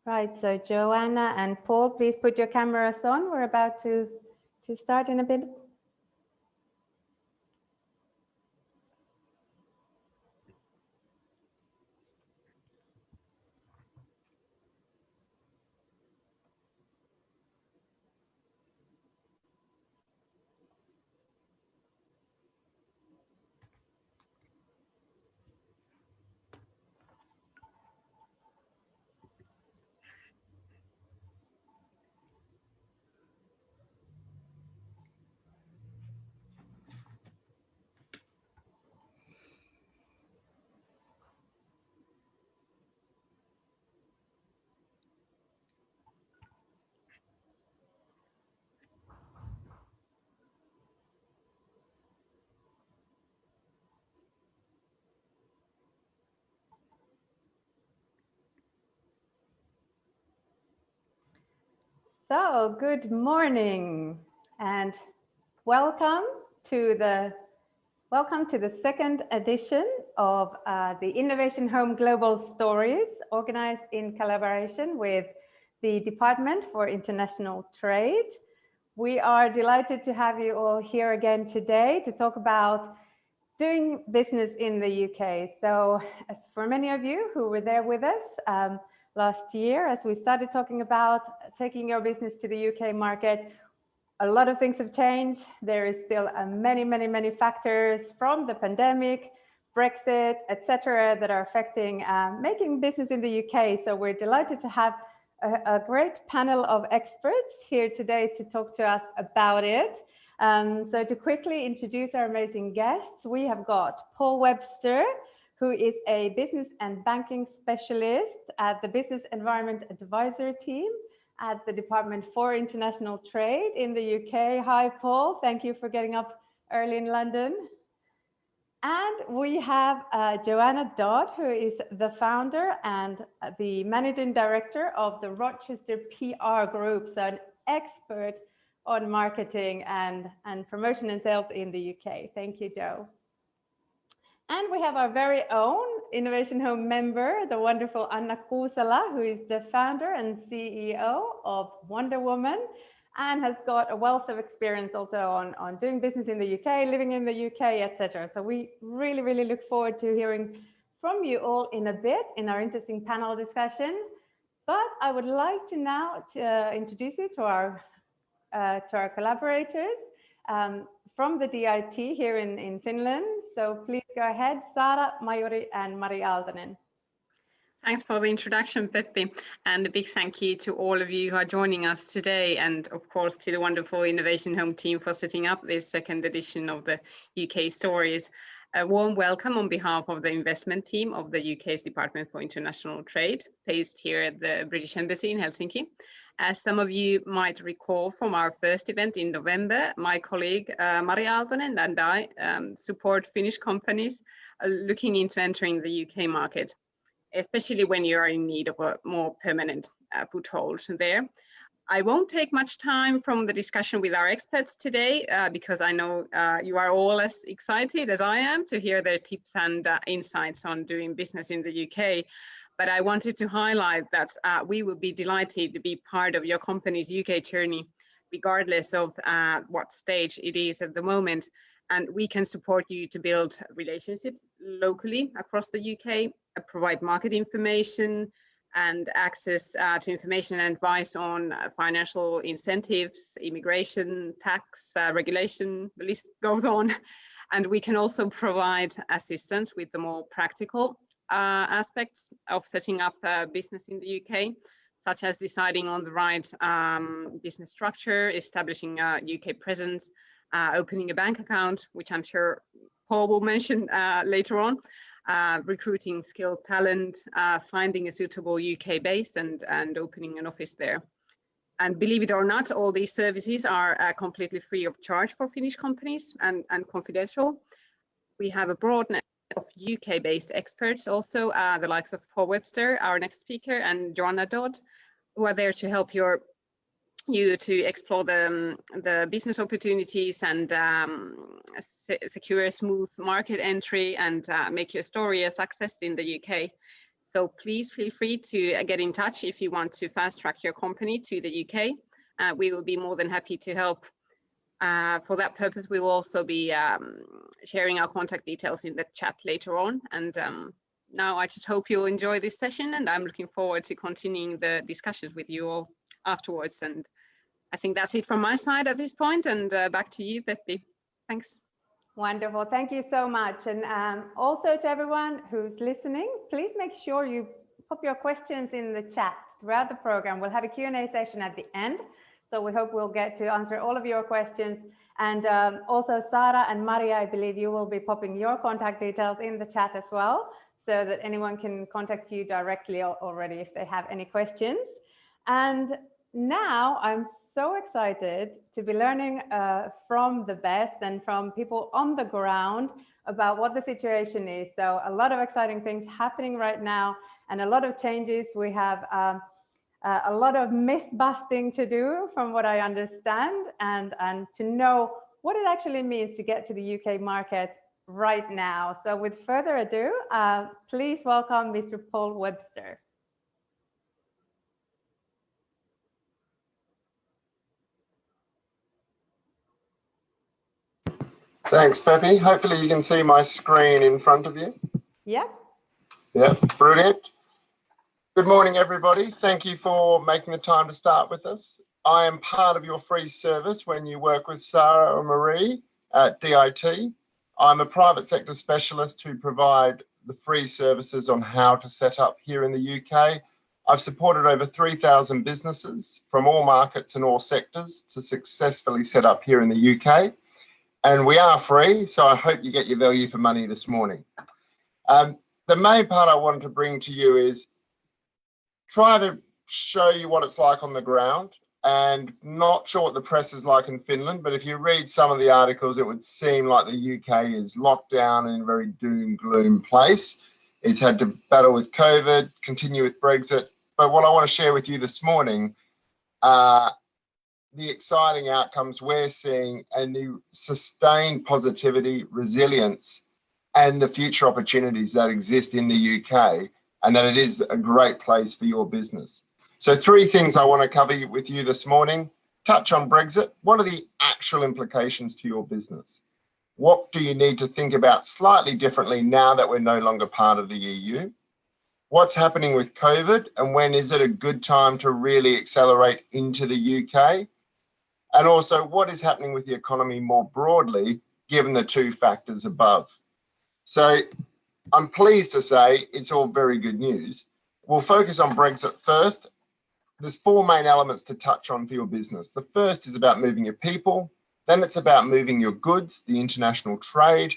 Right, so Joanna and Paul, please put your cameras on. We're about to start in a bit. So, good morning and welcome to the second edition of the Innovation Home Global Stories, organized in collaboration with the Department for International Trade. We are delighted to have you all here again today to talk about doing business in the UK. So, as for many of you who were there with us last year, as we started talking about taking your business to the UK market, a lot of things have changed. There is still many factors from the pandemic, Brexit, etc., that are affecting making business in the UK. So we're delighted to have a great panel of experts here today to talk to us about it. So to quickly introduce our amazing guests, we have got Paul Webster, who is a business and banking specialist at the Business Environment Advisor team at the Department for International Trade in the UK. Hi, Paul. Thank you for getting up early in London. And we have Joanna Dodd, who is the founder and the managing director of the Rochester PR Group, so an expert on marketing and promotion and sales in the UK. Thank you, Jo. And we have our very own Innovation Home member, the wonderful Anna Kuusela, who is the founder and CEO of Wonder Woman and has got a wealth of experience also on doing business in the UK, living in the UK, etc. So we really look forward to hearing from you all in a bit in our interesting panel discussion. But I would like to now introduce you to our collaborators from the DIT here in Finland. So please go ahead, Sara, Majuri, and Mari Aaltonen. Thanks for the introduction, Peppi, and a big thank you to all of you who are joining us today, and of course to the wonderful Innovation Home team for setting up this second edition of the UK Stories. A warm welcome on behalf of the investment team of the UK's Department for International Trade, based here at the British Embassy in Helsinki. As some of you might recall from our first event in November, my colleague Mari Aaltonen and I support Finnish companies looking into entering the UK market, especially when you are in need of a more permanent foothold there. I won't take much time from the discussion with our experts today because I know you are all as excited as I am to hear their tips and insights on doing business in the UK. But I wanted to highlight that we will be delighted to be part of your company's UK journey, regardless of what stage it is at the moment. And we can support you to build relationships locally across the UK, provide market information and access to information and advice on financial incentives, immigration, tax, regulation, the list goes on. And we can also provide assistance with the more practical aspects of setting up a business in the UK, such as deciding on the right business structure, establishing a UK presence, opening a bank account, which I'm sure Paul will mention later on, recruiting skilled talent, finding a suitable UK base and opening an office there. And believe it or not, all these services are completely free of charge for Finnish companies and confidential. We have a broad network of UK-based experts also, the likes of Paul Webster, our next speaker, and Joanna Dodd, who are there to help you to explore the business opportunities and secure a smooth market entry and make your story a success in the UK. So please feel free to get in touch if you want to fast track your company to the UK. We will be more than happy to help. For that purpose, we will also be sharing our contact details in the chat later on. And now I just hope you'll enjoy this session, and I'm looking forward to continuing the discussions with you all afterwards. And I think that's it from my side at this point, and back to you, Peppi. Thanks. Wonderful. Thank you so much. And also to everyone who's listening, please make sure you pop your questions in the chat throughout the program. We'll have a Q&A session at the end. So we hope we'll get to answer all of your questions. And also Sara and Maria, I believe you will be popping your contact details in the chat as well, so that anyone can contact you directly already if they have any questions. And now I'm so excited to be learning from the best and from people on the ground about what the situation is. So a lot of exciting things happening right now and a lot of changes. We have a lot of myth busting to do from what I understand, and to know what it actually means to get to the UK market right now. So with further ado, please welcome Mr. Paul Webster. Thanks, Peppi. Hopefully you can see my screen in front of you. Yeah. Yeah, brilliant. Good morning, everybody. Thank you for making the time to start with us. I am part of your free service when you work with Sarah or Marie at DIT. I'm a private sector specialist who provide the free services on how to set up here in the UK. I've supported over 3,000 businesses from all markets and all sectors to successfully set up here in the UK. And we are free, so I hope you get your value for money this morning. The main part I wanted to bring to you is try to show you what it's like on the ground, and not sure what the press is like in Finland, but if you read some of the articles, it would seem like the UK is locked down in a very doom gloom place. It's had to battle with COVID, continue with Brexit. But what I want to share with you this morning are the exciting outcomes we're seeing and the sustained positivity, resilience, and the future opportunities that exist in the UK, and that it is a great place for your business. So 3 things I want to cover with you this morning. Touch on Brexit. What are the actual implications to your business? What do you need to think about slightly differently now that we're no longer part of the EU? What's happening with COVID, and when is it a good time to really accelerate into the UK? And also, what is happening with the economy more broadly, given the 2 factors above? So I'm pleased to say it's all very good news. We'll focus on Brexit first. There's 4 main elements to touch on for your business. The first is about moving your people. Then it's about moving your goods, the international trade.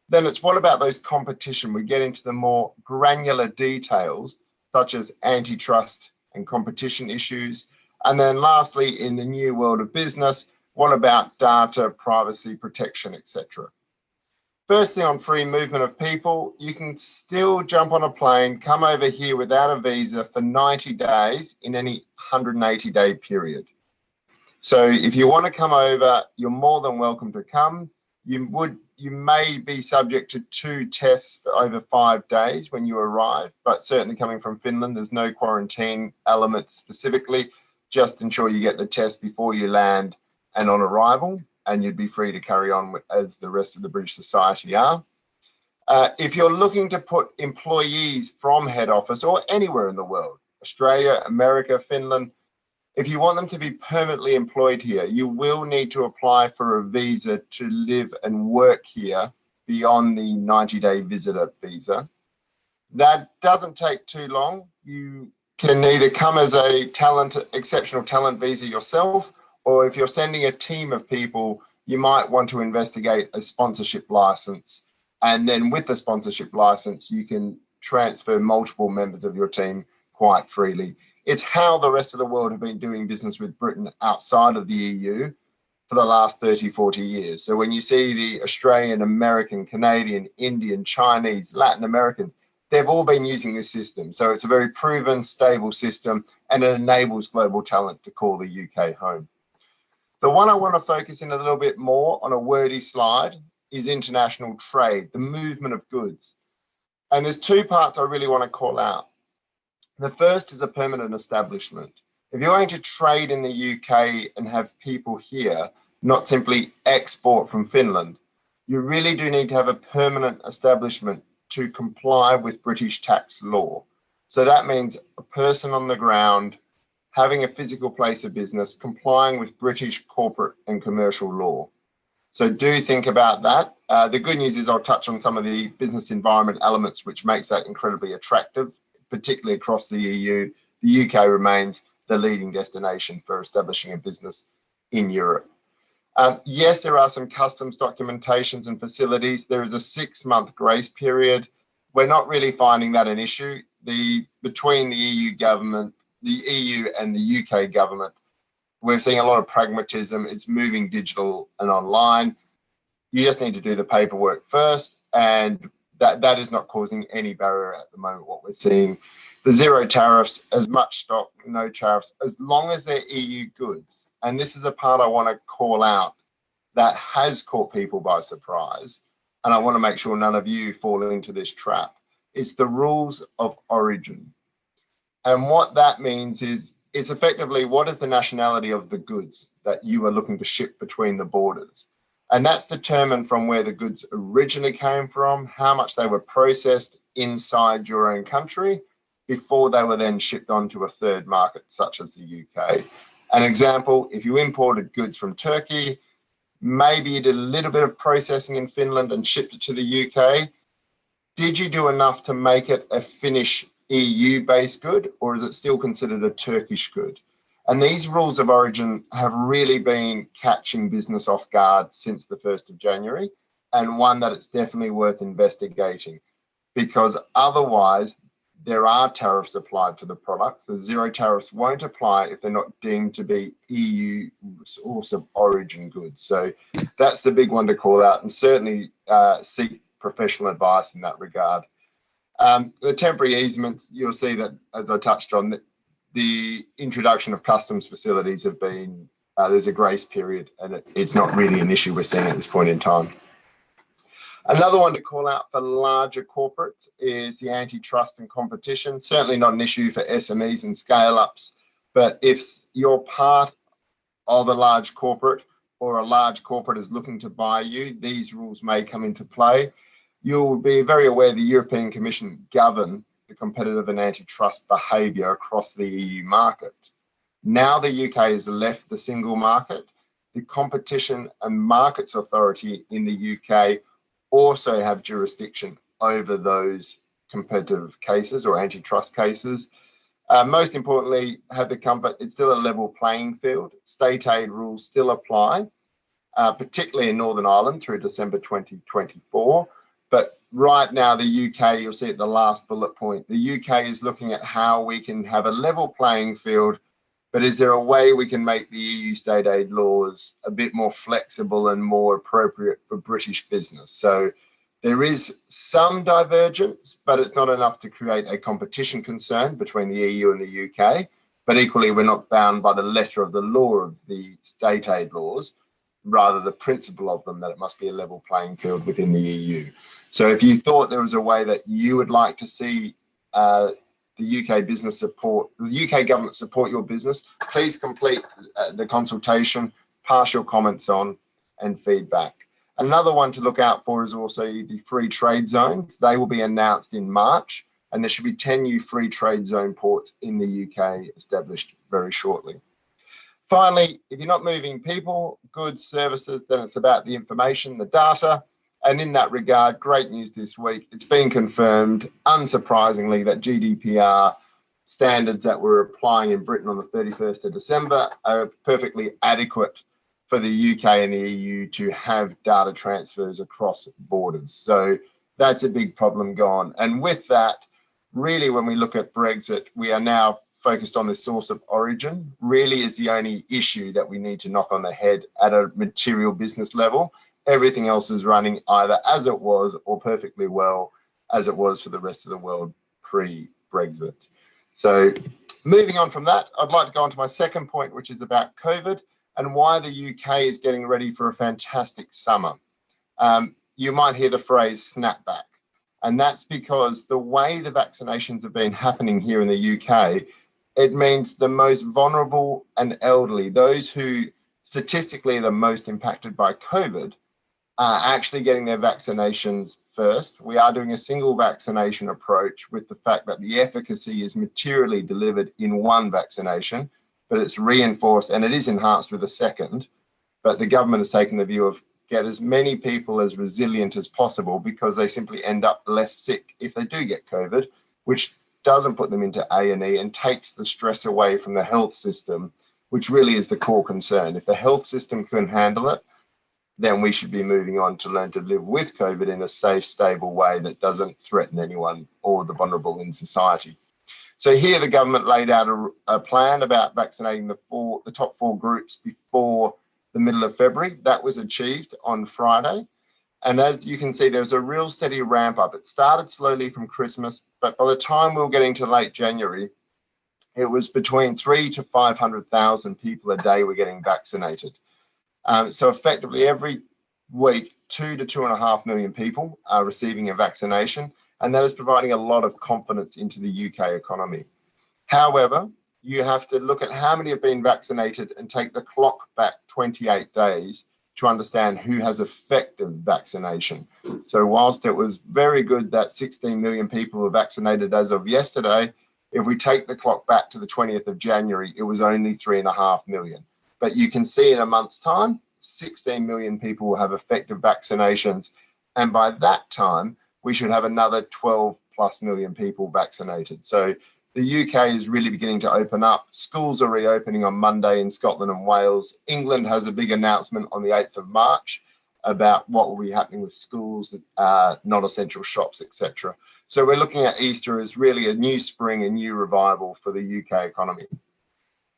Then it's what about those competition? We get into the more granular details, such as antitrust and competition issues. And then lastly, in the new world of business, what about data, privacy, protection, etc. Firstly, on free movement of people, you can still jump on a plane, come over here without a visa for 90 days in any 180-day period. So if you want to come over, you're more than welcome to come. You may be subject to 2 tests for over 5 days when you arrive, but certainly coming from Finland, there's no quarantine element specifically. Just ensure you get the test before you land and on arrival, and you'd be free to carry on as the rest of the British society are. If you're looking to put employees from head office or anywhere in the world, Australia, America, Finland, if you want them to be permanently employed here, you will need to apply for a visa to live and work here beyond the 90-day visitor visa. That doesn't take too long. You can either come as a exceptional talent visa yourself, or if you're sending a team of people, you might want to investigate a sponsorship license. And then with the sponsorship license, you can transfer multiple members of your team quite freely. It's how the rest of the world have been doing business with Britain outside of the EU for the last 30, 40 years. So when you see the Australian, American, Canadian, Indian, Chinese, Latin Americans, they've all been using this system. So it's a very proven, stable system, and it enables global talent to call the UK home. The one I want to focus in a little bit more on a wordy slide is international trade, the movement of goods. And there's 2 parts I really want to call out. The first is a permanent establishment. If you're going to trade in the UK and have people here, not simply export from Finland, you really do need to have a permanent establishment to comply with British tax law. So that means a person on the ground having a physical place of business, complying with British corporate and commercial law. So do think about that. The good news is I'll touch on some of the business environment elements which makes that incredibly attractive, particularly across the EU. The UK remains the leading destination for establishing a business in Europe. Yes, there are some customs documentations and facilities. There is a 6-month grace period. We're not really finding that an issue. Between the EU government, the EU and the UK government, we're seeing a lot of pragmatism. It's moving digital and online. You just need to do the paperwork first, and that is not causing any barrier at the moment. What we're seeing, the zero tariffs, as much stock, no tariffs, as long as they're EU goods. And this is a part I want to call out that has caught people by surprise. And I want to make sure none of you fall into this trap. It's the rules of origin. And what that means is it's effectively what is the nationality of the goods that you are looking to ship between the borders. And that's determined from where the goods originally came from, how much they were processed inside your own country before they were then shipped onto a third market, such as the UK. An example, if you imported goods from Turkey, maybe you did a little bit of processing in Finland and shipped it to the UK. Did you do enough to make it a Finnish EU-based good, or is it still considered a Turkish good? And these rules of origin have really been catching business off guard since the 1st of January, and one that it's definitely worth investigating, because otherwise there are tariffs applied to the products. The zero tariffs won't apply if they're not deemed to be EU source of origin goods. So that's the big one to call out, and certainly seek professional advice in that regard. The temporary easements, you'll see that, as I touched on, the introduction of customs facilities have been, there's a grace period, and it's not really an issue we're seeing at this point in time. Another one to call out for larger corporates is the antitrust and competition. Certainly not an issue for SMEs and scale-ups, but if you're part of a large corporate or a large corporate is looking to buy you, these rules may come into play. You'll be very aware the European Commission govern the competitive and antitrust behaviour across the EU market. Now the UK has left the single market. The Competition and Markets Authority in the UK also have jurisdiction over those competitive cases or antitrust cases. Most importantly, have the comfort, it's still a level playing field. State aid rules still apply, particularly in Northern Ireland through December 2024. But right now, the UK, you'll see at the last bullet point, the UK is looking at how we can have a level playing field, but is there a way we can make the EU state aid laws a bit more flexible and more appropriate for British business? So there is some divergence, but it's not enough to create a competition concern between the EU and the UK. But equally, we're not bound by the letter of the law of the state aid laws, rather the principle of them, that it must be a level playing field within the EU. So if you thought there was a way that you would like to see the UK business support, the UK government support your business, please complete the consultation, pass your comments on and feedback. Another one to look out for is also the free trade zones. They will be announced in March, and there should be 10 new free trade zone ports in the UK established very shortly. Finally, if you're not moving people, goods, services, then it's about the information, the data. And in that regard, great news this week. It's been confirmed, unsurprisingly, that GDPR standards that we're applying in Britain on the 31st of December are perfectly adequate for the UK and the EU to have data transfers across borders. So that's a big problem gone. And with that, really, when we look at Brexit, we are now focused on the source of origin, really is the only issue that we need to knock on the head at a material business level. Everything else is running either as it was or perfectly well as it was for the rest of the world pre-Brexit. So moving on from that, I'd like to go on to my second point, which is about COVID and why the UK is getting ready for a fantastic summer. You might hear the phrase snapback. And that's because the way the vaccinations have been happening here in the UK, it means the most vulnerable and elderly, those who statistically are the most impacted by COVID, are actually getting their vaccinations first. We are doing a single vaccination approach with the fact that the efficacy is materially delivered in one vaccination, but it's reinforced and it is enhanced with a second. But the government has taken the view of get as many people as resilient as possible, because they simply end up less sick if they do get COVID, which doesn't put them into A&E and takes the stress away from the health system, which really is the core concern. If the health system can handle it, then we should be moving on to learn to live with COVID in a safe, stable way that doesn't threaten anyone or the vulnerable in society. So here the government laid out a plan about vaccinating the top 4 groups before the middle of February. That was achieved on Friday. And as you can see, there was a real steady ramp up. It started slowly from Christmas, but by the time we were getting to late January, it was between 300,000 to 500,000 people a day were getting vaccinated. So effectively every week, 2 to 2.5 million people are receiving a vaccination, and that is providing a lot of confidence into the UK economy. However, you have to look at how many have been vaccinated and take the clock back 28 days to understand who has effective vaccination. So whilst it was very good that 16 million people were vaccinated as of yesterday, if we take the clock back to the 20th of January, it was only 3.5 million. But you can see in a month's time, 16 million people will have effective vaccinations. And by that time, we should have another 12 plus million people vaccinated. So the UK is really beginning to open up. Schools are reopening on Monday in Scotland and Wales. England has a big announcement on the 8th of March about what will be happening with schools, non-essential shops, etc. So we're looking at Easter as really a new spring, a new revival for the UK economy.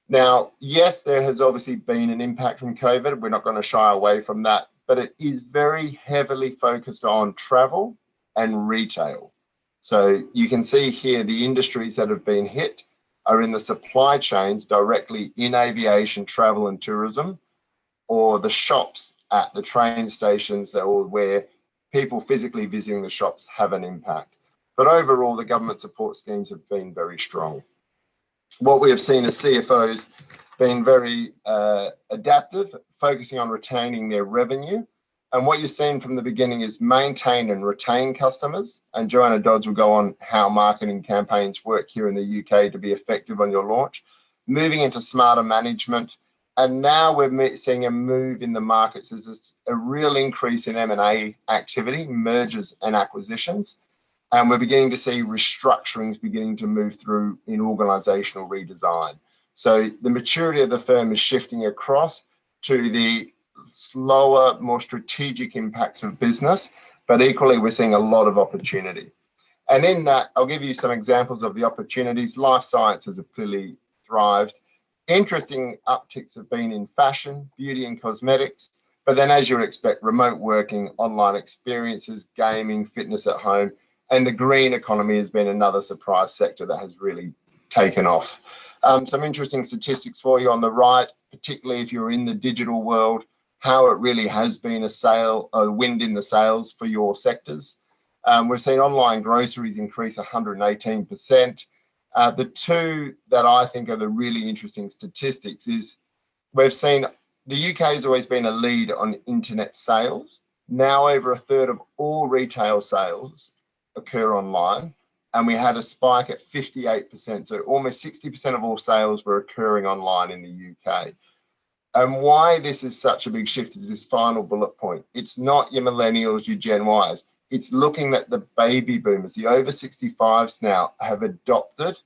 Now, yes, there has obviously been an impact from COVID. We're not going to shy away from that, but it is very heavily focused on travel and retail. So you can see here the industries that have been hit are in the supply chains directly in aviation, travel and tourism, or the shops at the train stations that are where people physically visiting the shops have an impact. But overall, the government support schemes have been very strong. What we have seen is CFOs being very adaptive, focusing on retaining their revenue. And what you're seeing from the beginning is maintain and retain customers. And Joanna Dodd will go on how marketing campaigns work here in the UK to be effective on your launch. Moving into smarter management. And now we're seeing a move in the markets. There's a real increase in M&A activity, mergers and acquisitions. And we're beginning to see restructurings beginning to move through in organizational redesign. So the maturity of the firm is shifting across to the slower, more strategic impacts of business, but equally we're seeing a lot of opportunity. And in that, I'll give you some examples of the opportunities. Life sciences have clearly thrived. Interesting upticks have been in fashion, beauty and cosmetics, but then as you would expect, remote working, online experiences, gaming, fitness at home, and the green economy has been another surprise sector that has really taken off. Some interesting statistics for you on the right, particularly if you're in the digital world, how it really has been a wind in the sails for your sectors. We've seen online groceries increase 118%. The two that I think are the really interesting statistics is we've seen the UK has always been a lead on internet sales. Now over a third of all retail sales occur online, and we had a spike at 58%. So almost 60% of all sales were occurring online in the UK. And why this is such a big shift is this final bullet point. It's not your millennials, your Gen Ys. It's looking at the baby boomers. The over 65s now have adopted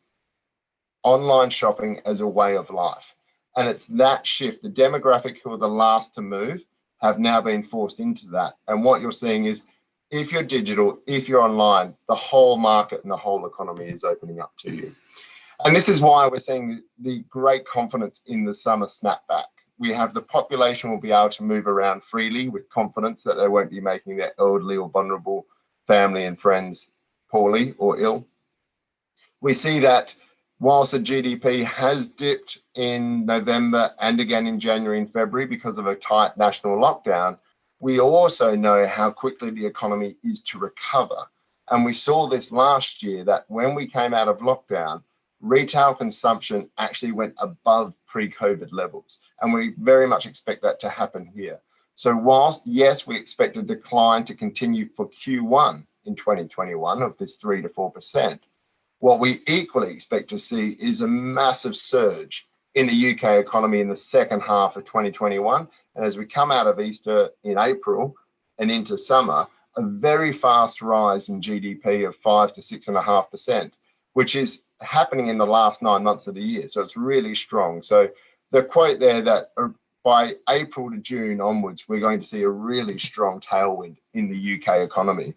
online shopping as a way of life. And it's that shift, the demographic who are the last to move have now been forced into that. And what you're seeing is if you're digital, if you're online, the whole market and the whole economy is opening up to you. And this is why we're seeing the great confidence in the summer snapback. We have the population will be able to move around freely with confidence that they won't be making their elderly or vulnerable family and friends poorly or ill. We see that whilst the GDP has dipped in November and again in January and February because of a tight national lockdown, we also know how quickly the economy is to recover. And we saw this last year, that when we came out of lockdown, retail consumption actually went above pre-COVID levels. And we very much expect that to happen here. So whilst, yes, we expect a decline to continue for Q1 in 2021 of this 3 to 4%, what we equally expect to see is a massive surge in the UK economy in the second half of 2021. And as we come out of Easter in April and into summer, a very fast rise in GDP of 5 to 6.5%, which is happening in the last 9 months of the year. So it's really strong. So the quote there that by April to June onwards, we're going to see a really strong tailwind in the UK economy.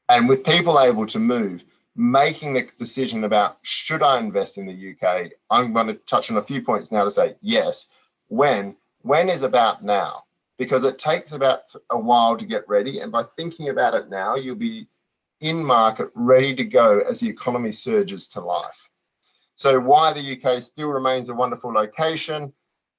And with people able to move, making the decision about should I invest in the UK, I'm going to touch on a few points now to say yes. When is about now, because it takes about a while to get ready. And by thinking about it now, you'll be in market, ready to go as the economy surges to life. So why the UK still remains a wonderful location.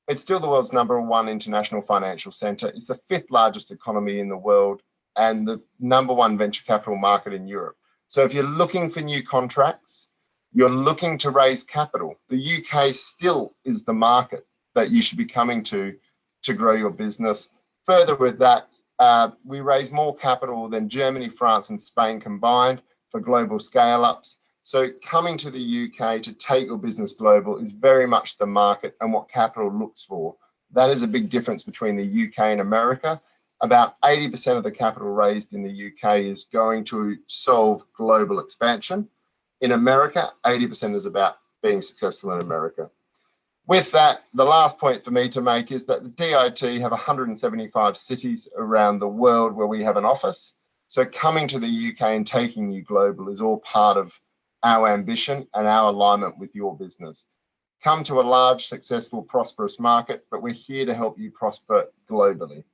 It's still the world's #1 international financial centre. It's the 5th largest economy in the world and the #1 venture capital market in Europe. So if you're looking for new contracts, you're looking to raise capital, the UK still is the market that you should be coming to grow your business. Further with that, we raise more capital than Germany, France and Spain combined for global scale-ups. So coming to the UK to take your business global is very much the market and what capital looks for. That is a big difference between the UK and America. About 80% of the capital raised in the UK is going to solve global expansion. In America, 80% is about being successful in America. With that, the last point for me to make is that the DIT have 175 cities around the world where we have an office. So coming to the UK and taking you global is all part of our ambition and our alignment with your business. Come to a large, successful, prosperous market, but we're here to help you prosper globally.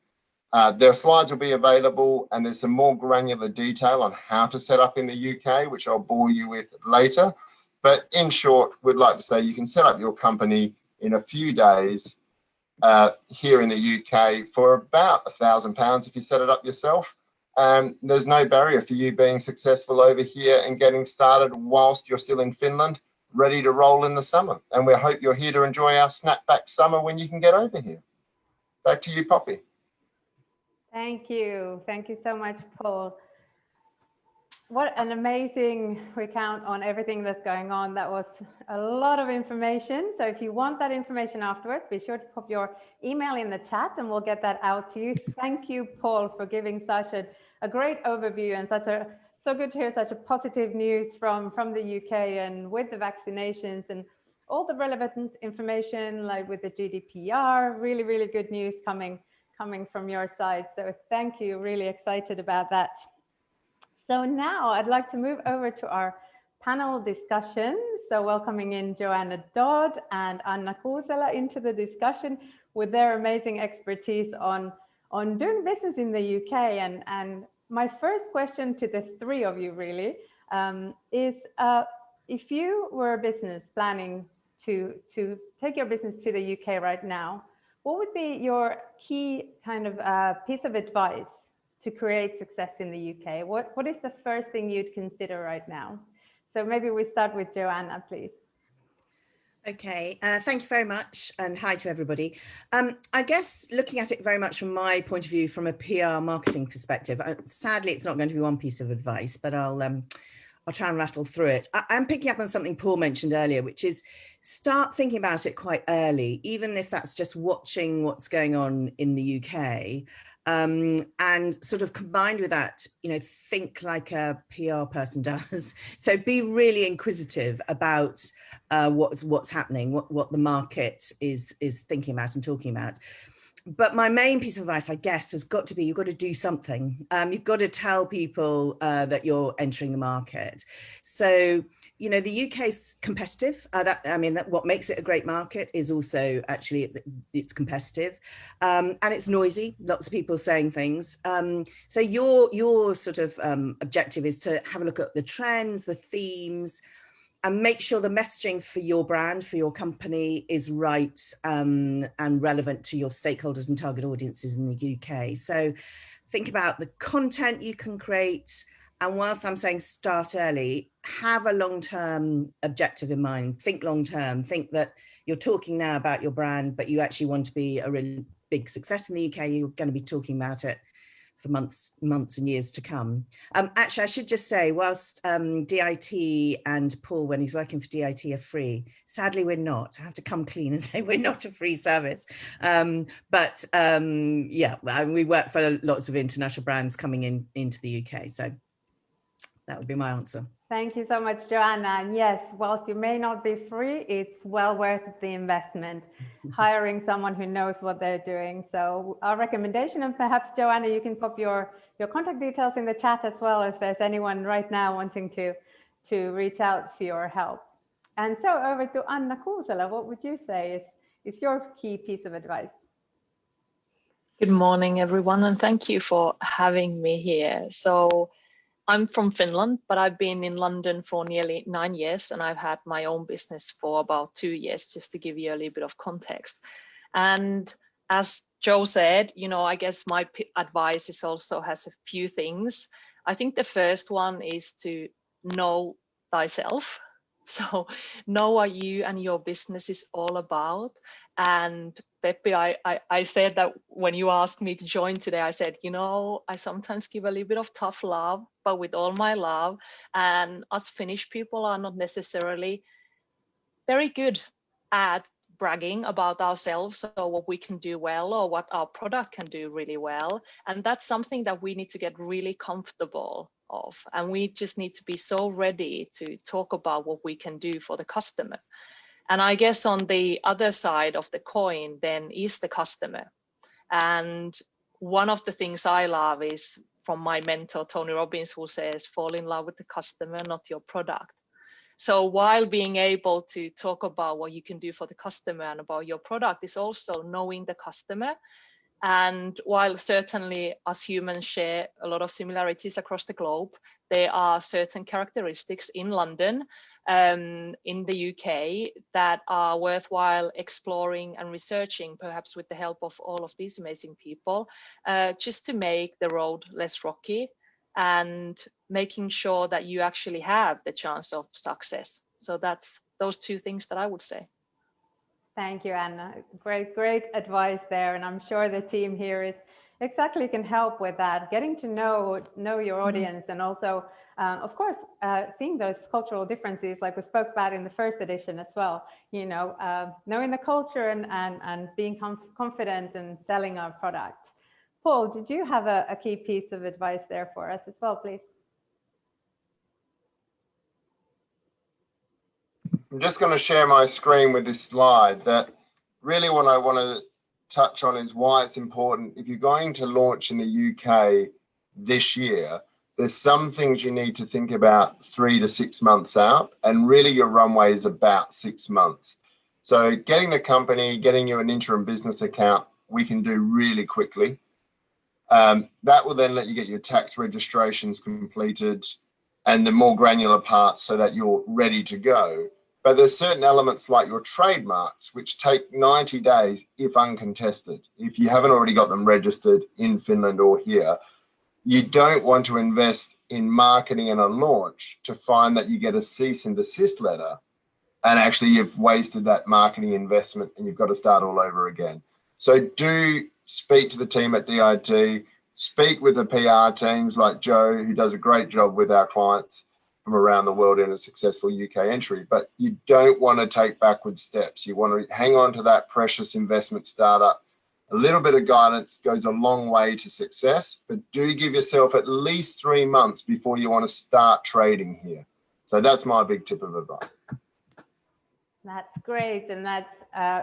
Their slides will be available, and there's some more granular detail on how to set up in the UK, which I'll bore you with later. But in short, we'd like to say you can set up your company in a few days here in the UK for about £1,000 if you set it up yourself. There's no barrier for you being successful over here and getting started whilst you're still in Finland, ready to roll in the summer. And we hope you're here to enjoy our snapback summer when you can get over here. Back to you, Poppy. Thank you. Thank you so much, Paul. What an amazing recount on everything that's going on. That was a lot of information. So if you want that information afterwards, be sure to pop your email in the chat and we'll get that out to you. Thank you, Paul, for giving such a great overview and so good to hear such a positive news from the UK and with the vaccinations and all the relevant information like with the GDPR. Really, really good news coming from your side. So thank you. Really excited about that. So now I'd like to move over to our panel discussion. So welcoming in Joanna Dodd and Anna Kuusela into the discussion with their amazing expertise on doing business in the UK. And my first question to the three of you really is if you were a business planning to take your business to the UK right now, what would be your key kind of piece of advice to create success in the UK? What is the first thing you'd consider right now? So maybe we start with Joanna, please. Okay, thank you very much, and hi to everybody. I guess looking at it very much from my point of view, from a PR marketing perspective, sadly it's not going to be one piece of advice, but I'll try and rattle through it. I'm picking up on something Paul mentioned earlier, which is start thinking about it quite early, even if that's just watching what's going on in the UK. And sort of combined with that, think like a PR person does. So be really inquisitive about what's happening, what the market is thinking about and talking about. But my main piece of advice, I guess, has got to be, you've got to do something. You've got to tell people that you're entering the market. So, the UK is competitive. What makes it a great market is also actually it's competitive and it's noisy. Lots of people saying things. So your sort of objective is to have a look at the trends, the themes, and make sure the messaging for your brand, for your company is right and relevant to your stakeholders and target audiences in the UK. So think about the content you can create, And whilst I'm saying start early, have a long-term objective in mind. Think long-term. Think that you're talking now about your brand, but you actually want to be a really big success in the UK. You're going to be talking about it for months and years to come. Actually, I should just say, whilst DIT and Paul, when he's working for DIT, are free, sadly we're not. I have to come clean and say we're not a free service. Yeah, we work for lots of international brands coming into the UK. So that would be my answer. Thank you so much, Joanna. And yes, whilst you may not be free, it's well worth the investment, hiring someone who knows what they're doing. So our recommendation, and perhaps Joanna, you can pop your contact details in the chat as well, if there's anyone right now wanting to reach out for your help. And so over to Anna Kuusela, what would you say is your key piece of advice? Good morning, everyone, and thank you for having me here. So I'm from Finland, but I've been in London for nearly 9 years, and I've had my own business for about 2 years, just to give you a little bit of context. And as Joe said, you know, I guess my advice is also has a few things. I think the first one is to know thyself. So know what you and your business is all about. And Peppi, I said that when you asked me to join today, I said, you know, I sometimes give a little bit of tough love, but with all my love. And us Finnish people are not necessarily very good at bragging about ourselves or what we can do well or what our product can do really well. And that's something that we need to get really comfortable of. And we just need to be so ready to talk about what we can do for the customer. And I guess on the other side of the coin then is the customer. And one of the things I love is from my mentor, Tony Robbins, who says, fall in love with the customer, not your product. So while being able to talk about what you can do for the customer and about your product is also knowing the customer. And while certainly us humans share a lot of similarities across the globe, there are certain characteristics in London, in the UK, that are worthwhile exploring and researching, perhaps with the help of all of these amazing people, just to make the road less rocky and making sure that you actually have the chance of success. So that's those two things that I would say. Thank you, Anna. Great advice there. And I'm sure the team here is exactly can help with that, getting to know your audience, and also, of course, seeing those cultural differences like we spoke about in the first edition as well, you know, knowing the culture and being confident in selling our product. Paul, did you have a key piece of advice there for us as well, please? I'm just going to share my screen with this slide. That really what I want to touch on is why it's important. If you're going to launch in the UK this year, there's some things you need to think about 3 to 6 months out, and really your runway is about 6 months. So getting the company, getting you an interim business account, we can do really quickly. That will then let you get your tax registrations completed and the more granular parts so that you're ready to go. But there's certain elements like your trademarks, which take 90 days if uncontested. If you haven't already got them registered in Finland or here, you don't want to invest in marketing and a launch to find that you get a cease and desist letter and actually you've wasted that marketing investment and you've got to start all over again. So do speak to the team at DIT, speak with the PR teams like Joe, who does a great job with our clients from around the world in a successful UK entry, but you don't want to take backward steps. You want to hang on to that precious investment startup. A little bit of guidance goes a long way to success, but do give yourself at least 3 months before you want to start trading here. So that's my big tip of advice. That's great, and that's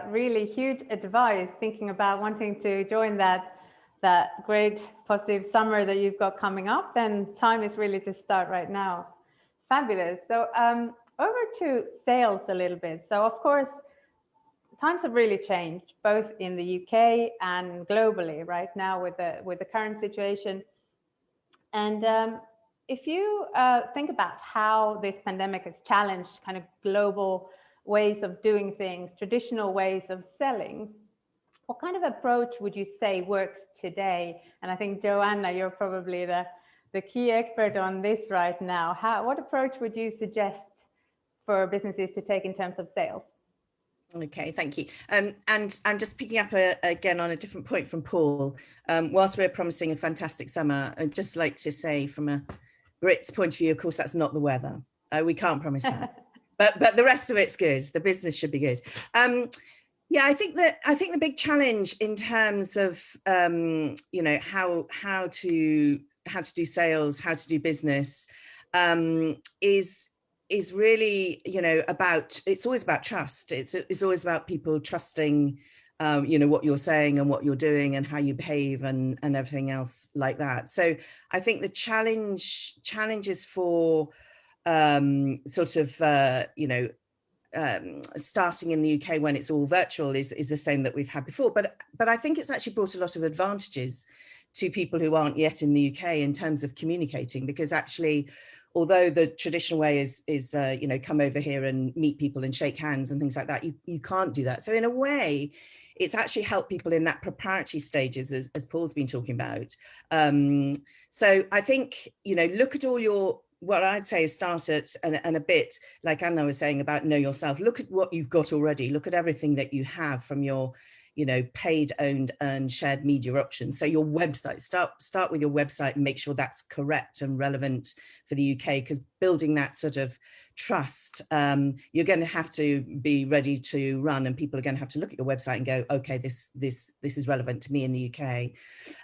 really huge advice, thinking about wanting to join that great positive summer that you've got coming up, then time is really to start right now. Fabulous. So over to sales a little bit. So of course, times have really changed, both in the UK and globally right now with the current situation. And if you think about how this pandemic has challenged kind of global ways of doing things, traditional ways of selling, what kind of approach would you say works today? And I think, Joanna, you're probably key expert on this right now. What approach would you suggest for businesses to take in terms of sales? Okay, thank you. And I'm just picking up again on a different point from Paul. Whilst we're promising a fantastic summer, I'd just like to say from a Brit's point of view, of course, that's not the weather. We can't promise that. But the rest of it's good. The business should be good. Yeah, I think the big challenge in terms of you know, how to do sales, how to do business, is really, you know, it's always about trust. It's always about people trusting, you know, what you're saying and what you're doing and how you behave and everything else like that. So I think the challenges for sort of, you know, starting in the UK when it's all virtual is the same that we've had before. But I think it's actually brought a lot of advantages to people who aren't yet in the UK in terms of communicating, because actually, although the traditional way is you know, come over here and meet people and shake hands and things like that, you can't do that. So in a way, it's actually helped people in that preparatory stages, as Paul's been talking about. So I think, you know, look at all your, what I'd say is start at, and a bit like Anna was saying about know yourself, look at what you've got already, look at everything that you have from your, you know, paid, owned, earned, shared media options. So your website, start with your website and make sure that's correct and relevant for the UK, because building that sort of trust, you're going to have to be ready to run, and people are going to have to look at your website and go, okay, this is relevant to me in the UK.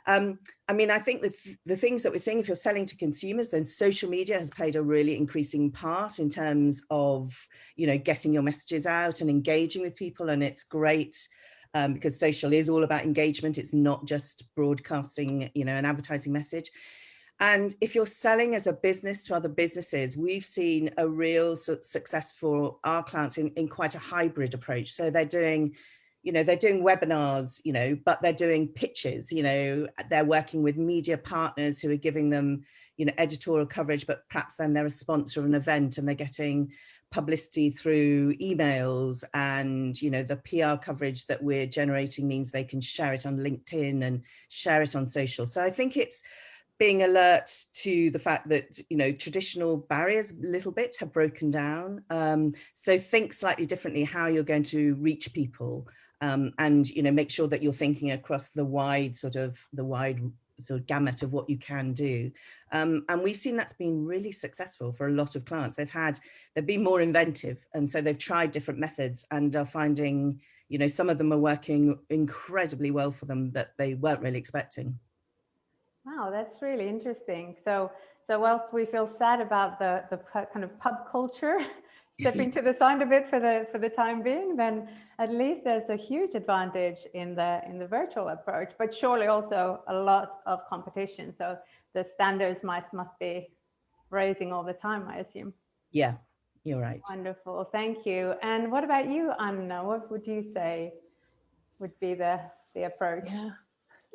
I mean, I think that the things that we're seeing, if you're selling to consumers, then social media has played a really increasing part in terms of, you know, getting your messages out and engaging with people. And it's great because social is all about engagement. It's not just broadcasting, you know, an advertising message. And if you're selling as a business to other businesses, we've seen a real success for our clients in quite a hybrid approach. So they're doing, you know, they're doing webinars, you know, but they're doing pitches, you know, they're working with media partners who are giving them, you know, editorial coverage, but perhaps then they're a sponsor of an event and they're getting publicity through emails, and, you know, the PR coverage that we're generating means they can share it on LinkedIn and share it on social. So I think it's being alert to the fact that, you know, traditional barriers a little bit have broken down. So think slightly differently how you're going to reach people, and, you know, make sure that you're thinking across the wide gamut of what you can do. And we've seen that's been really successful for a lot of clients. They've been more inventive, and so they've tried different methods and are finding, you know, some of them are working incredibly well for them that they weren't really expecting. Wow, that's really interesting. So whilst we feel sad about the kind of pub culture stepping to the side a bit for the time being, then at least there's a huge advantage in the virtual approach, but surely also a lot of competition. So the standards must be raising all the time, I assume. Yeah, you're right. Wonderful, thank you. And what about you, Anna? What would you say would be the approach? Yeah.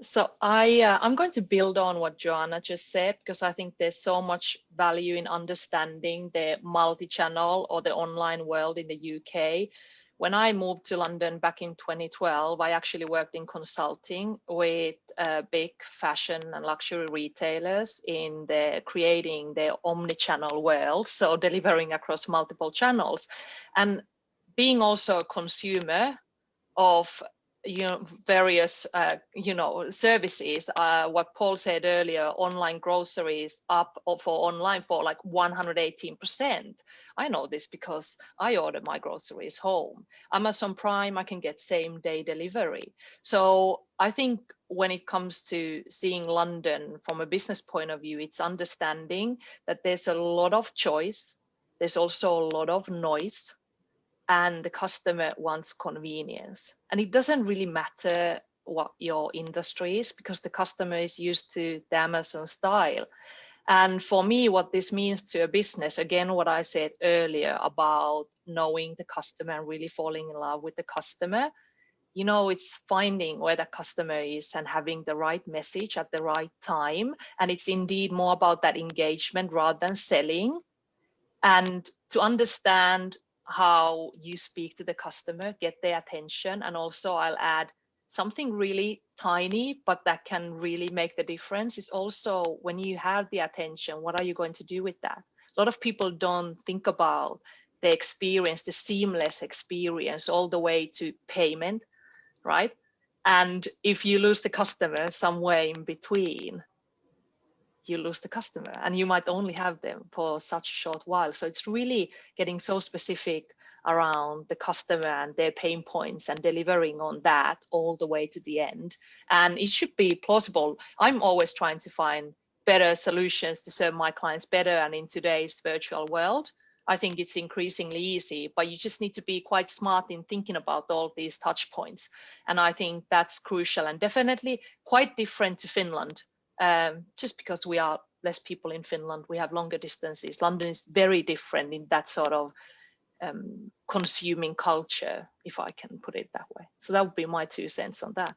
So I'm going to build on what Joanna just said, because I think there's so much value in understanding the multi-channel or the online world in the UK. When I moved to London back in 2012, I actually worked in consulting with big fashion and luxury retailers in creating their omni-channel world, so delivering across multiple channels. And being also a consumer of, you know, various you know, services, what Paul said earlier, online groceries up for online for like 118%. I know this because I order my groceries home. Amazon Prime, I can get same day delivery. So I think when it comes to seeing London from a business point of view, it's understanding that there's a lot of choice. There's also a lot of noise, and the customer wants convenience. And it doesn't really matter what your industry is, because the customer is used to the Amazon style. And for me, what this means to a business, again, what I said earlier about knowing the customer and really falling in love with the customer, you know, it's finding where the customer is and having the right message at the right time. And it's indeed more about that engagement rather than selling. And to understand how you speak to the customer, get their attention, and also I'll add something really tiny, but that can really make the difference is also when you have the attention, what are you going to do with that? A lot of people don't think about the experience, the seamless experience all the way to payment, right? And if you lose the customer somewhere in between, you lose the customer and you might only have them for such a short while. So it's really getting so specific around the customer and their pain points and delivering on that all the way to the end. And it should be plausible. I'm always trying to find better solutions to serve my clients better. And in today's virtual world, I think it's increasingly easy, but you just need to be quite smart in thinking about all these touch points. And I think that's crucial and definitely quite different to Finland. Just because we are less people in Finland, we have longer distances. London is very different in that sort of consuming culture, if I can put it that way. So that would be my 2 cents on that.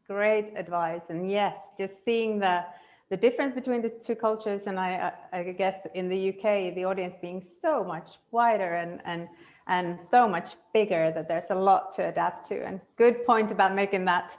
Great advice. And yes, just seeing the difference between the two cultures, and I guess in the UK, the audience being so much wider and so much bigger that there's a lot to adapt to. And good point about making that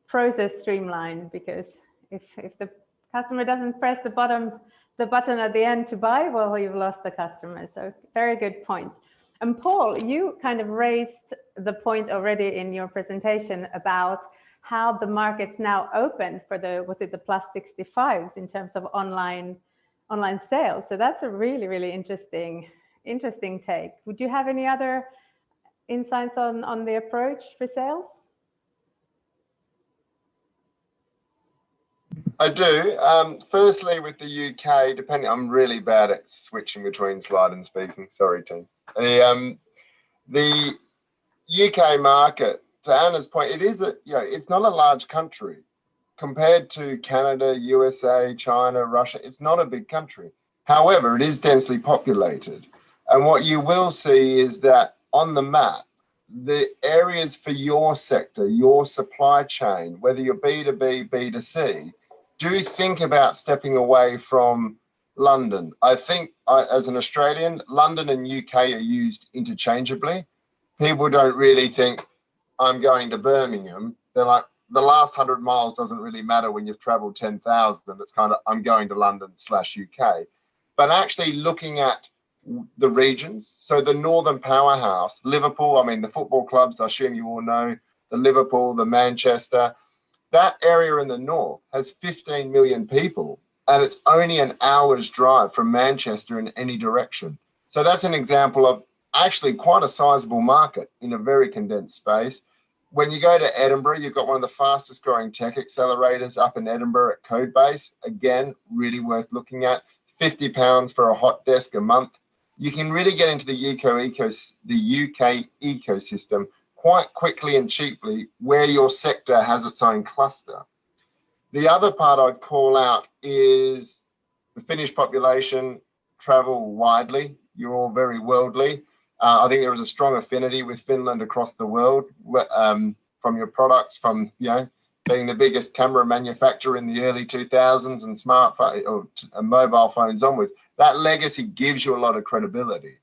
process streamlined, because if the customer doesn't press the button at the end to buy, well, you've lost the customer. So very good points. And Paul, you kind of raised the point already in your presentation about how the market's now open for was it the +65s in terms of online sales. So that's a really, really interesting take. Would you have any other insights on the approach for sales? I do. Firstly, with the UK, I'm really bad at switching between slide and speaking. Sorry, team. The UK market, to Anna's point, it's not a large country compared to Canada, USA, China, Russia. It's not a big country. However, it is densely populated. And what you will see is that on the map, the areas for your sector, your supply chain, whether you're B2B, B2C, do think about stepping away from London. I think as an Australian, London and UK are used interchangeably. People don't really think I'm going to Birmingham. They're like, the last 100 miles doesn't really matter when you've traveled 10,000. It's kind of, I'm going to London/UK. But actually looking at the regions, so the Northern powerhouse, Liverpool, I mean, the football clubs, I assume you all know, the Liverpool, the Manchester, that area in the north has 15 million people, and it's only an hour's drive from Manchester in any direction. So that's an example of actually quite a sizable market in a very condensed space. When you go to Edinburgh, you've got one of the fastest growing tech accelerators up in Edinburgh at Codebase. Again, really worth looking at. £50 for a hot desk a month. You can really get into the UK ecosystem quite quickly and cheaply where your sector has its own cluster. The other part I'd call out is the Finnish population travel widely. You're all very worldly. I think there is a strong affinity with Finland across the world from your products, from being the biggest camera manufacturer in the early 2000s and smartphone or mobile phones onwards. That legacy gives you a lot of credibility.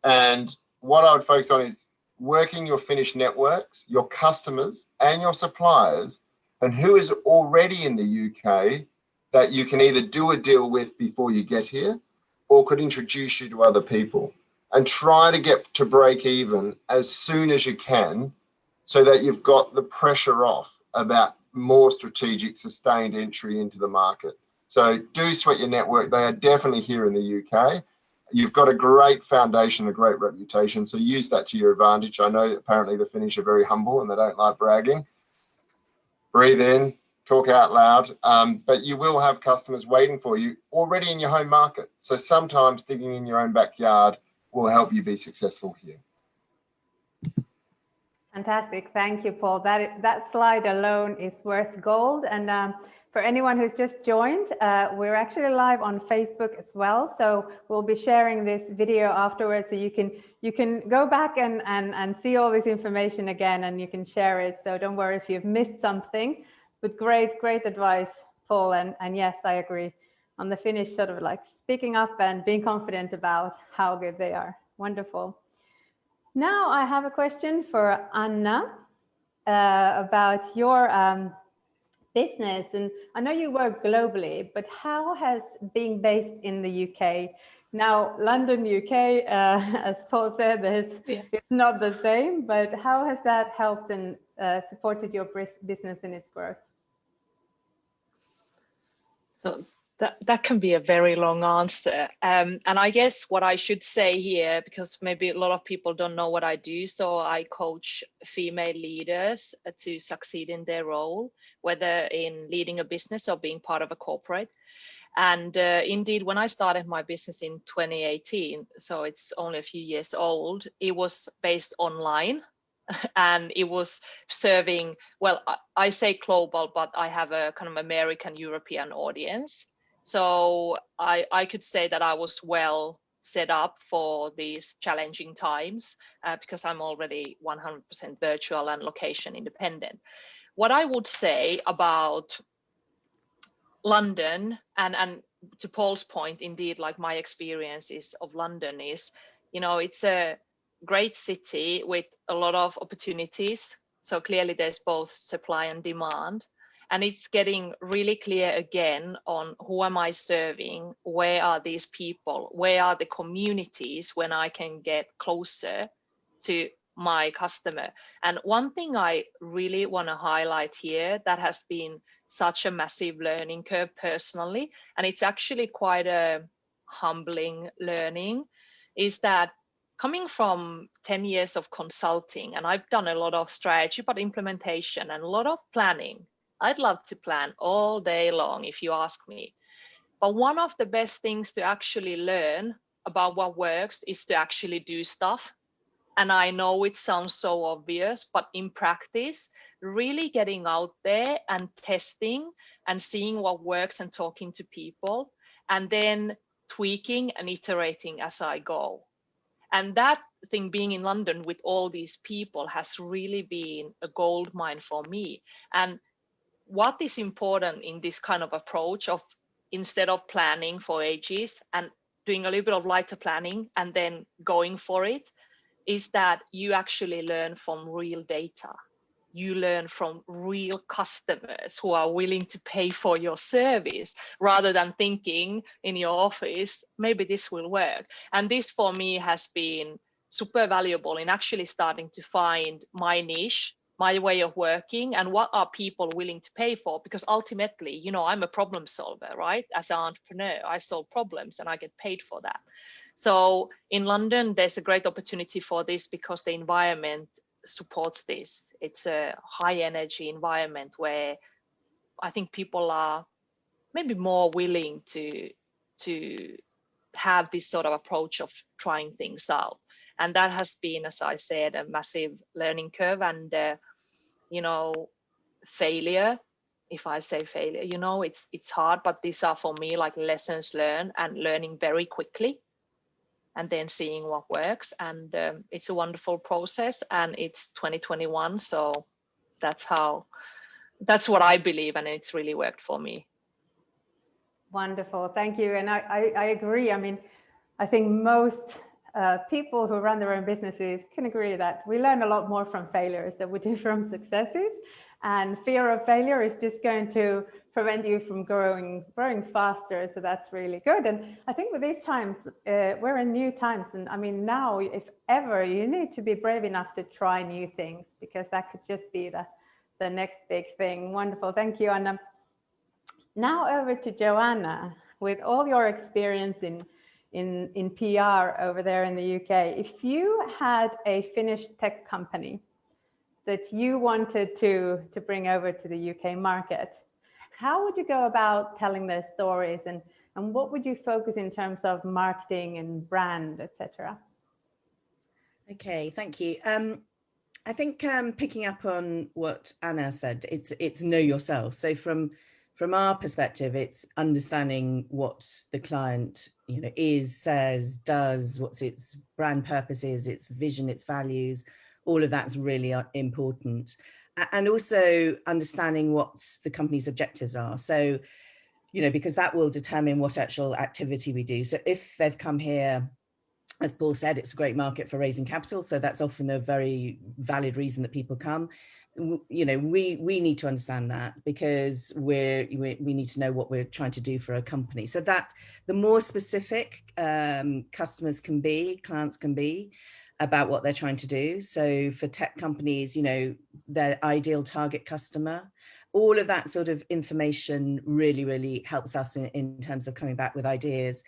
And what I would focus on is working your Finnish networks, your customers and your suppliers, and who is already in the UK that you can either do a deal with before you get here or could introduce you to other people, and try to get to break even as soon as you can so that you've got the pressure off about more strategic sustained entry into the market. So do sweat your network. They are definitely here in the UK. You've got a great foundation, a great reputation, so use that to your advantage. I know that apparently the Finnish are very humble and they don't like bragging. Breathe in, talk out loud, but you will have customers waiting for you already in your home market. So sometimes digging in your own backyard will help you be successful here. Fantastic, thank you, Paul. That slide alone is worth gold. And for anyone who's just joined, we're actually live on Facebook as well. So we'll be sharing this video afterwards, so you can go back and see all this information again, and you can share it. So don't worry if you've missed something. But great advice, Paul. And yes, I agree on the Finnish sort of like speaking up and being confident about how good they are. Wonderful. Now I have a question for Anna. about your business. And I know you work globally, but how has being based in the UK, now London, UK, as Paul said, it's not the same, but how has that helped and supported your business in its growth? So that can be a very long answer. And I guess what I should say here, because maybe a lot of people don't know what I do, so I coach female leaders to succeed in their role, whether in leading a business or being part of a corporate. And indeed, when I started my business in 2018, so it's only a few years old, it was based online. And it was serving, well, I say global, but I have a kind of American European audience. So I could say that I was well set up for these challenging times because I'm already 100% virtual and location independent. What I would say about London, and to Paul's point, indeed, like my experiences of London is, you know, it's a great city with a lot of opportunities. So clearly there's both supply and demand. And it's getting really clear again on who am I serving? Where are these people? Where are the communities when I can get closer to my customer? And one thing I really want to highlight here that has been such a massive learning curve personally, and it's actually quite a humbling learning, is that coming from 10 years of consulting, and I've done a lot of strategy, but implementation and a lot of planning. I'd love to plan all day long if you ask me. But one of the best things to actually learn about what works is to actually do stuff. And I know it sounds so obvious, but in practice, really getting out there and testing and seeing what works and talking to people, and then tweaking and iterating as I go. And that thing, being in London with all these people, has really been a gold mine for me. And what is important in this kind of approach of, instead of planning for ages and doing a little bit of lighter planning and then going for it, is that you actually learn from real data. You learn from real customers who are willing to pay for your service, rather than thinking in your office, maybe this will work. And this for me has been super valuable in actually starting to find my niche, my way of working, and what are people willing to pay for? Because ultimately, you know, I'm a problem solver, right? As an entrepreneur, I solve problems and I get paid for that. So in London, there's a great opportunity for this because the environment supports this. It's a high energy environment where I think people are maybe more willing to have this sort of approach of trying things out. And that has been, as I said, a massive learning curve. And, you know, failure, if I say failure, you know, it's hard, but these are for me like lessons learned and learning very quickly, and then seeing what works. And it's a wonderful process, and it's 2021. So that's what I believe, and it's really worked for me. Wonderful, thank you. And I agree. I mean, I think most people who run their own businesses can agree that we learn a lot more from failures than we do from successes. And fear of failure is just going to prevent you from growing faster. So that's really good. And I think with these times, we're in new times. And I mean, now, if ever, you need to be brave enough to try new things, because that could just be the next big thing. Wonderful. Thank you, Anna. Now over to Joanna, with all your experience in PR over there in the UK. If you had a Finnish tech company that you wanted to bring over to the UK market, how would you go about telling their stories, and what would you focus in terms of marketing and brand, etc.? Okay, thank you. I think picking up on what Anna said, it's know yourself. So from our perspective, it's understanding what the client, you know, is, says, does, what's its brand purpose is, its vision, its values. All of that's really important. And also understanding what the company's objectives are. So, you know, because that will determine what actual activity we do. So if they've come here, as Paul said, it's a great market for raising capital. So that's often a very valid reason that people come. we need to understand that, because we need to know what we're trying to do for a company. So that the more specific customers can be, clients can be about what they're trying to do. So for tech companies, their ideal target customer, all of that sort of information really helps us in terms of coming back with ideas.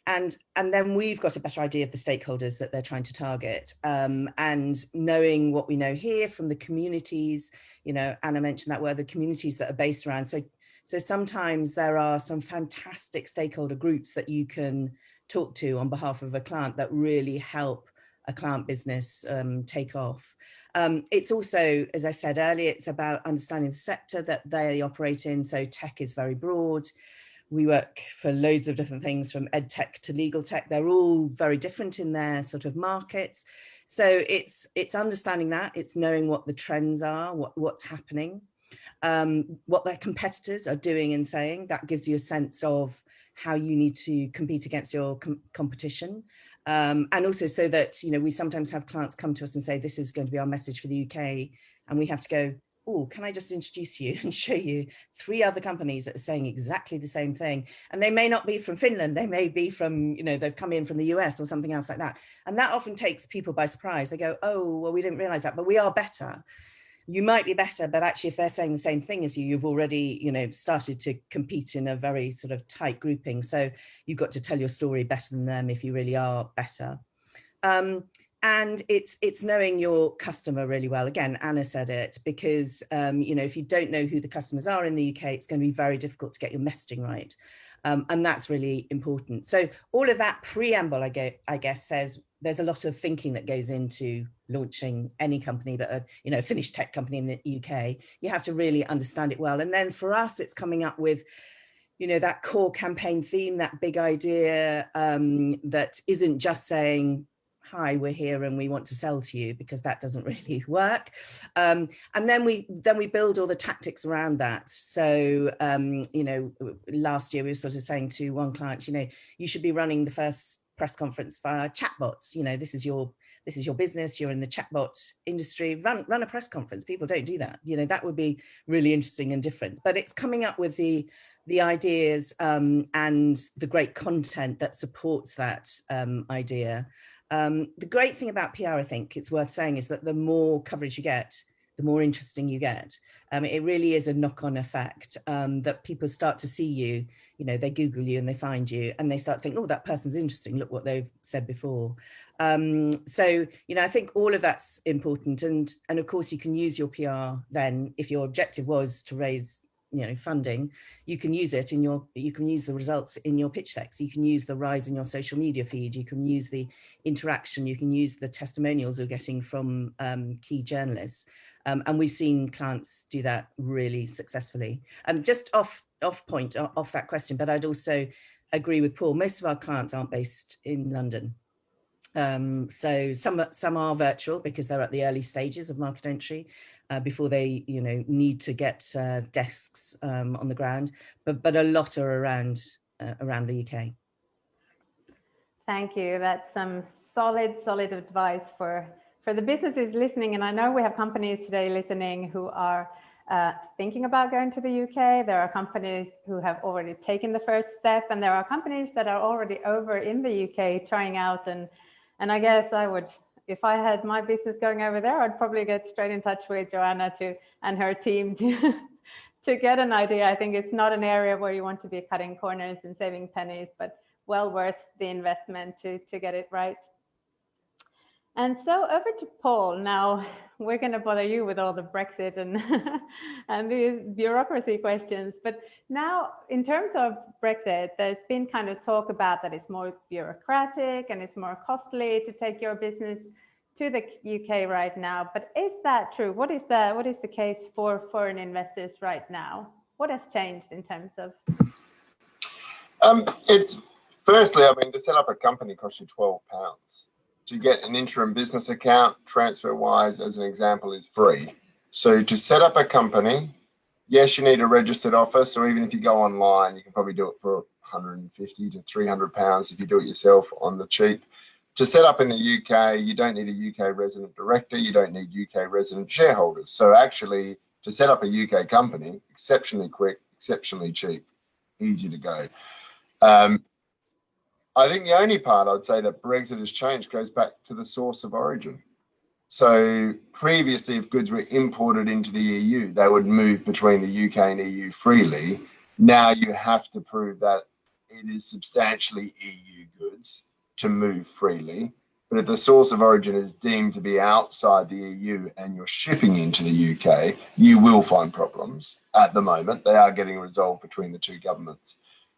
And then we've got a better idea of the stakeholders that they're trying to target, and knowing what we know here from the communities, Anna mentioned that word, the communities that are based around. So sometimes there are some fantastic stakeholder groups that you can talk to on behalf of a client that really help a client business take off. It's also, as I said earlier, it's about understanding the sector that they operate in. So tech is very broad. We work for loads of different things, from ed tech to legal tech. They're all very different in their sort of markets. So it's understanding that, it's knowing what the trends are, what's happening, what their competitors are doing and saying. That gives you a sense of how you need to compete against your competition. And also so that, we sometimes have clients come to us and say, this is going to be our message for the UK. And we have to go, oh, can I just introduce you and show you 3 other companies that are saying exactly the same thing? And they may not be from Finland, they may be from, they've come in from the US or something else like that. And that often takes people by surprise. They go, oh, well, we didn't realize that, but we are better. You might be better, but actually if they're saying the same thing as you, you've already, started to compete in a very sort of tight grouping. So you've got to tell your story better than them if you really are better. And it's knowing your customer really well. Again, Anna said it, because, if you don't know who the customers are in the UK, it's going to be very difficult to get your messaging right. And that's really important. So all of that preamble, I guess, says there's a lot of thinking that goes into launching any company, but a Finnish tech company in the UK. You have to really understand it well. And then for us, it's coming up with, that core campaign theme, that big idea that isn't just saying, hi, we're here and we want to sell to you, because that doesn't really work. And then we build all the tactics around that. So, last year we were sort of saying to one client, you should be running the first press conference via chatbots. This is your business, you're in the chatbot industry, run a press conference. People don't do that. That would be really interesting and different. But it's coming up with the ideas and the great content that supports that idea. The great thing about PR, I think it's worth saying, is that the more coverage you get, the more interesting you get. It really is a knock-on effect, that people start to see you, they Google you and they find you and they start thinking, oh, that person's interesting, look what they've said before. So, I think all of that's important. And of course, you can use your PR then, if your objective was to raise funding, you can use it you can use the results in your pitch decks, you can use the rise in your social media feed, you can use the interaction, you can use the testimonials you're getting from key journalists. And we've seen clients do that really successfully. Just off that question, but I'd also agree with Paul, most of our clients aren't based in London. So some are virtual because they're at the early stages of market entry, before they need to get desks on the ground, but a lot are around the UK. Thank you. That's some solid advice for the businesses listening. And I know we have companies today listening who are thinking about going to the UK. There are companies who have already taken the first step, and there are companies that are already over in the UK trying out. And I guess I would, if I had my business going over there, I'd probably get straight in touch with Joanna and her team to get an idea. I think it's not an area where you want to be cutting corners and saving pennies, but well worth the investment to get it right. And so over to Paul. Now we're going to bother you with all the Brexit and these bureaucracy questions. But now, in terms of Brexit, there's been kind of talk about that it's more bureaucratic and it's more costly to take your business to the UK right now. But is that true? What is the case for foreign investors right now? What has changed in terms of? It's firstly, to set up a company costs you £12. To get an interim business account, TransferWise, as an example, is free. So to set up a company, yes, you need a registered office, or even if you go online, you can probably do it for £150 to £300 if you do it yourself on the cheap To set up in the UK, you don't need a UK resident director, you don't need UK resident shareholders. So actually, to set up a UK company, exceptionally quick, exceptionally cheap, easy to go. I think the only part I'd say that Brexit has changed goes back to the source of origin. So previously, if goods were imported into the EU, they would move between the UK and EU freely. Now you have to prove that it is substantially EU goods to move freely. But if the source of origin is deemed to be outside the EU and you're shipping into the UK, you will find problems. At the moment, they are getting resolved between the two governments.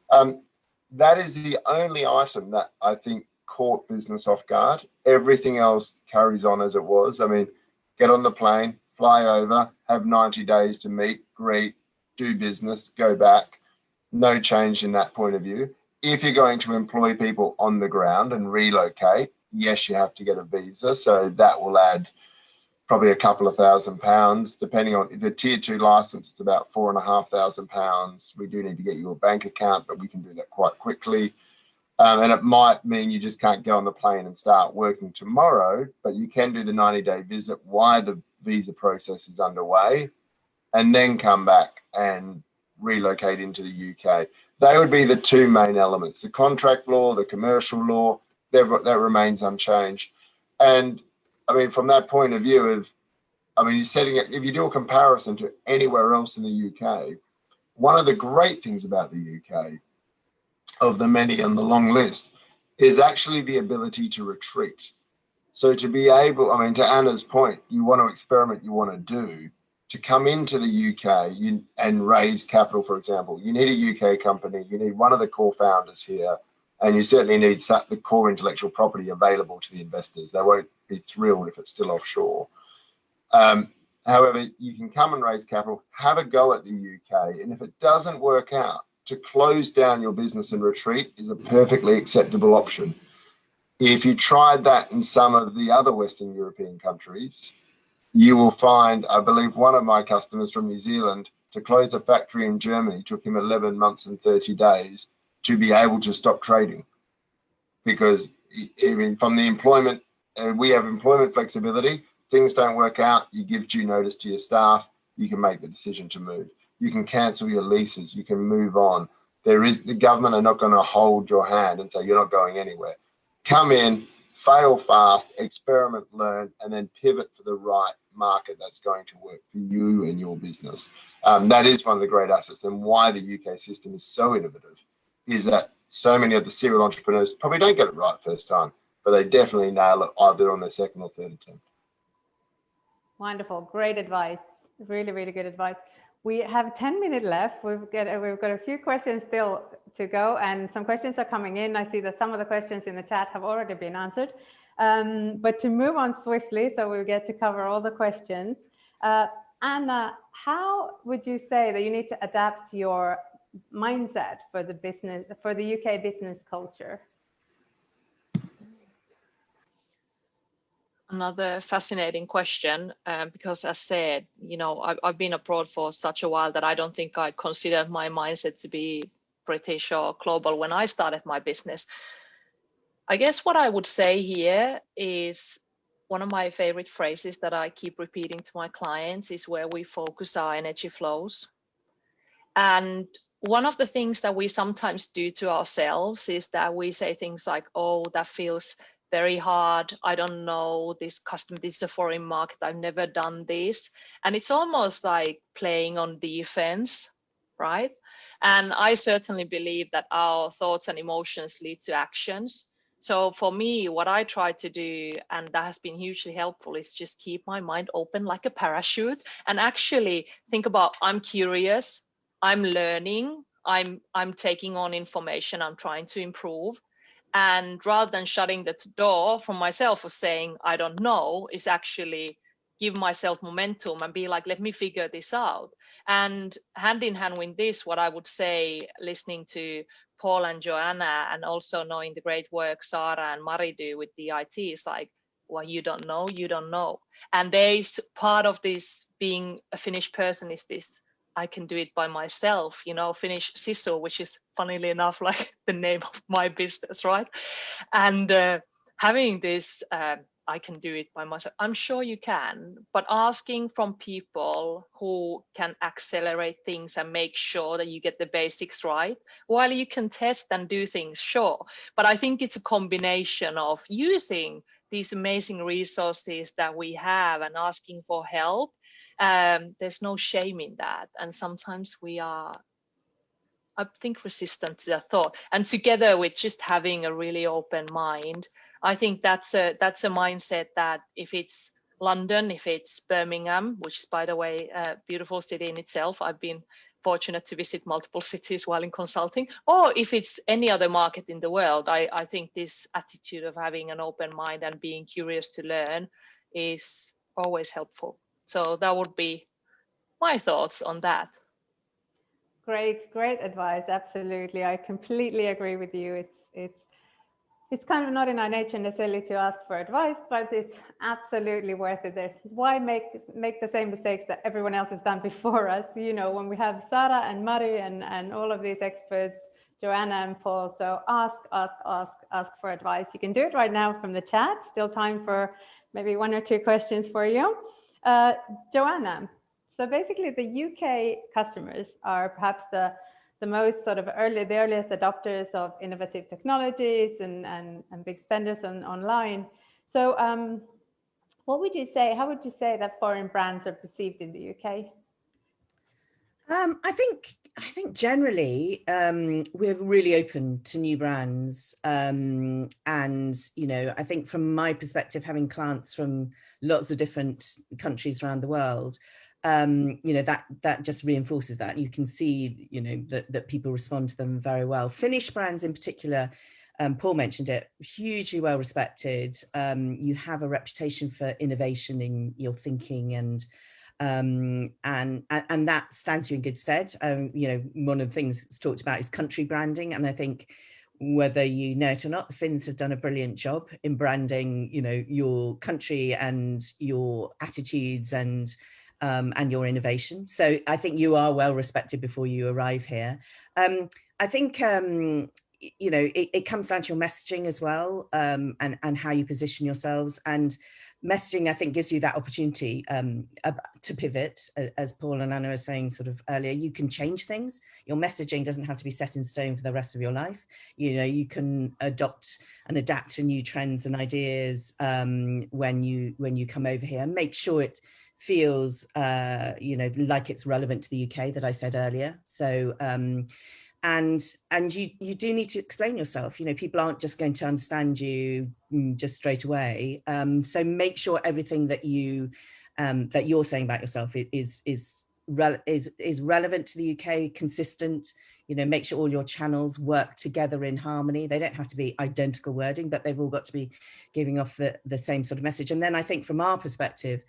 That is the only item that I think caught business off guard. Everything else carries on as it was. I mean, get on the plane, fly over, have 90 days to meet, greet, do business, go back. No change in that point of view. If you're going to employ people on the ground and relocate, yes, you have to get a visa. So that will add probably a couple of £1,000, depending on the tier 2 license, it's about £4,500. We do need to get you a bank account, but we can do that quite quickly. And it might mean you just can't get on the plane and start working tomorrow, but you can do the 90-day visit while the visa process is underway, and then come back and relocate into the UK. They would be the two main elements: the contract law, the commercial law. That remains unchanged. And I mean, from that point of view you're setting it, if you do a comparison to anywhere else in the UK, one of the great things about the UK, of the many on the long list, is actually the ability to retreat. So to be able, to Anna's point, you want to experiment, you want to do, to come into the UK and raise capital, for example, you need a UK company, you need one of the core founders here, and you certainly need the core intellectual property available to the investors. They won't be thrilled if it's still offshore. However, you can come and raise capital, have a go at the UK, and if it doesn't work out, to close down your business and retreat is a perfectly acceptable option. If you tried that in some of the other Western European countries, you will find, I believe one of my customers from New Zealand, to close a factory in Germany took him 11 months and 30 days to be able to stop trading. Because from the employment, we have employment flexibility. Things don't work out, you give due notice to your staff, you can make the decision to move. You can cancel your leases, you can move on. The government are not going to hold your hand and say you're not going anywhere. Come in, fail fast, experiment, learn, and then pivot for the right market that's going to work for you and your business. That is one of the great assets, and why the UK system is so innovative is that so many of the serial entrepreneurs probably don't get it right first time, but they definitely nail it either on their second or third attempt. Wonderful, great advice. Really, really good advice. We have 10 minutes left. We've got a few questions still to go, and some questions are coming in. I see that some of the questions in the chat have already been answered. But to move on swiftly, so we get to cover all the questions. Anna, how would you say that you need to adapt your mindset for the business, for the UK business culture? Another fascinating question, because as said, I've been abroad for such a while that I don't think I considered my mindset to be British or global when I started my business. I guess what I would say here is one of my favorite phrases that I keep repeating to my clients is where we focus our energy flows. And one of the things that we sometimes do to ourselves is that we say things like, oh, that feels very hard. I don't know this custom. This is a foreign market. I've never done this. And it's almost like playing on defense, right? And I certainly believe that our thoughts and emotions lead to actions. So for me, what I try to do, and that has been hugely helpful, is just keep my mind open like a parachute and actually think about, I'm curious, I'm learning, I'm taking on information, I'm trying to improve. And rather than shutting the door from myself or saying, I don't know, is actually give myself momentum and be like, let me figure this out. And hand in hand with this, what I would say, listening to Paul and Joanna, and also knowing the great work Sarah and Mari do with DIT, is like, well, you don't know, you don't know. And there's part of this being a Finnish person is this, I can do it by myself, Finnish sisu, which is funnily enough like the name of my business, right? And having this, I can do it by myself. I'm sure you can, but asking from people who can accelerate things and make sure that you get the basics right, while you can test and do things, sure. But I think it's a combination of using these amazing resources that we have and asking for help. There's no shame in that. And sometimes we are, I think, resistant to that thought. And together with just having a really open mind, I think that's a mindset that if it's London, if it's Birmingham, which is, by the way, a beautiful city in itself, I've been fortunate to visit multiple cities while in consulting, or if it's any other market in the world, I think this attitude of having an open mind and being curious to learn is always helpful. So that would be my thoughts on that. Great advice. Absolutely, I completely agree with you. It's kind of not in our nature necessarily to ask for advice, but it's absolutely worth it. Why make the same mistakes that everyone else has done before us? You know, when we have Sara and Mari and all of these experts, Joanna and Paul. So ask for advice. You can do it right now from the chat. Still time for maybe 1 or 2 questions for you. Joanna, so basically the UK customers are perhaps the most sort of the earliest adopters of innovative technologies and big spenders online. So what would you say, how would you say that foreign brands are perceived in the UK? I think generally we're really open to new brands, and you know, I think from my perspective, having clients from lots of different countries around the world, you know, that just reinforces that. You can see, you know, that people respond to them very well. Finnish brands in particular, Paul mentioned it, hugely well respected. You have a reputation for innovation in your thinking, and that stands you in good stead. You know, one of the things that's talked about is country branding, and I think whether you know it or not, the Finns have done a brilliant job in branding, you know, your country and your attitudes and your innovation. So I think you are well respected before you arrive here. I think you know, it comes down to your messaging as well, and how you position yourselves. And messaging, I think, gives you that opportunity to pivot, as Paul and Anna were saying sort of earlier. You can change things. Your messaging doesn't have to be set in stone for the rest of your life. You know, you can adopt and adapt to new trends and ideas when you come over here, and make sure it feels you know, like it's relevant to the UK, that I said earlier. So and you do need to explain yourself. You know, people aren't just going to understand you just straight away. So make sure everything that you're saying about yourself is relevant to the UK, consistent. You know, make sure all your channels work together in harmony. They don't have to be identical wording, but they've all got to be giving off the same sort of message. And then I think from our perspective,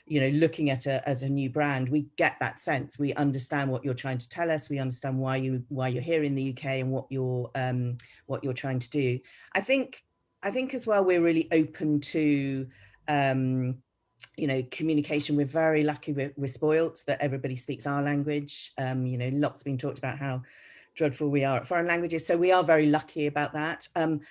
you know, looking at as a new brand, we get that sense. We understand what you're trying to tell us. We understand why you're here in the UK and what you're trying to do. I think as well, we're really open to you know, communication. We're very lucky. We're spoilt that everybody speaks our language. You know, lots been talked about how dreadful we are at foreign languages. So we are very lucky about that. And